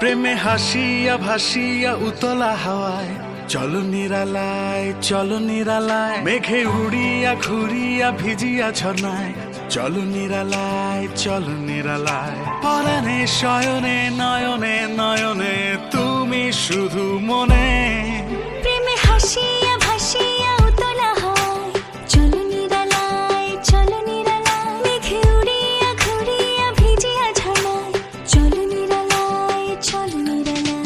প্রেমে হাসিয়া ভাসিয়া উতলা হাওয়ায় চলো নিরালায়, চলো নিরালায়, মেঘে উড়িয়া ঘুরিয়া ভিজিয়া ঝর্ণায় চলো নিরালায়, চলো নিরালায়। পরাণে শয়নে নয়নে নয়নে তুমি শুধু মনে। প্রেমে হাসিয়া ভাসিয়া উতলা হয় চলো নিরালায়, চলো নিরালায়, মেঘে উড়িয়া ঘুরিয়া ভিজিয়া ঝর্ণায় চলো নিরালায়, চলো নিরালায়।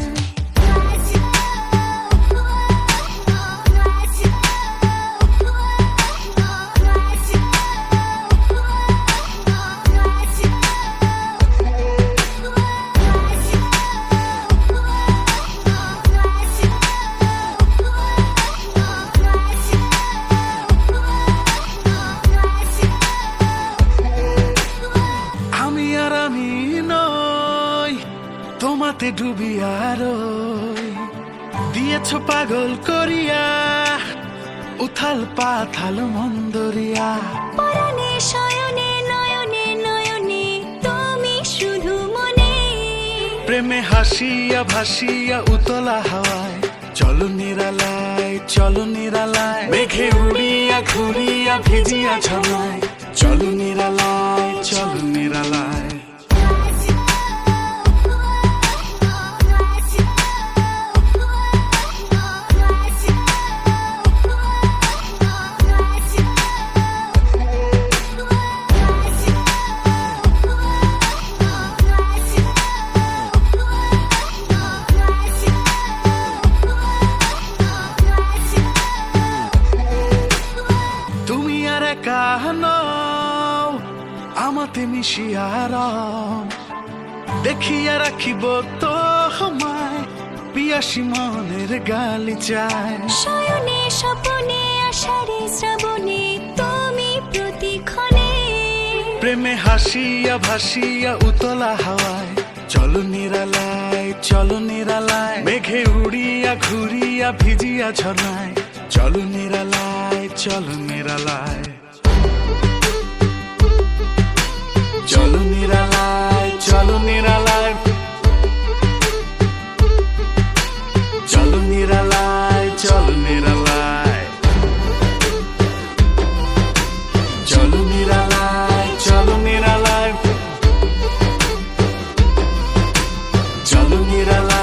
তোমাতে ডুবিয়া রই দিয়েছ পাগল করিয়া উথাল পাথাল মন্দরিয়া। পরাণে শয়নে নয়নে নয়নে তুমি শুধু মনে। প্রেমে হাসিয়া ভাসিয়া উতলা হাওয়ায় চলো নিরালায়, চলো নিরালায়, মেঘে উড়িয়া ঘুরিয়া ভিজিয়া ঝর্ণায় চলো নিরালায়, চলো নিরালায়। আমাতে মিশিয়ার দেখিয়া রাখিব তো আমায় পিয়াসী মনের গালি চায়। শয়নে স্বপনে আষাঢ়ে শ্রাবণে তুমি প্রতিক্ষণে। প্রেমে হাসিয়া ভাসিয়া উতলা হাওয়ায় চলো নিরালায়, চলো নিরালায়, মেঘে উড়িয়া ঘুরিয়া ভিজিয়া ঝর্ণায় চলো নিরালায়, চলো নিরালায়। চলো নিরালায়, চলো নিরালায়, চলো নিরালায়, চলো নিরালায়, চলো নিরালায়, চলো নিরালায়, চলো নিরালায়।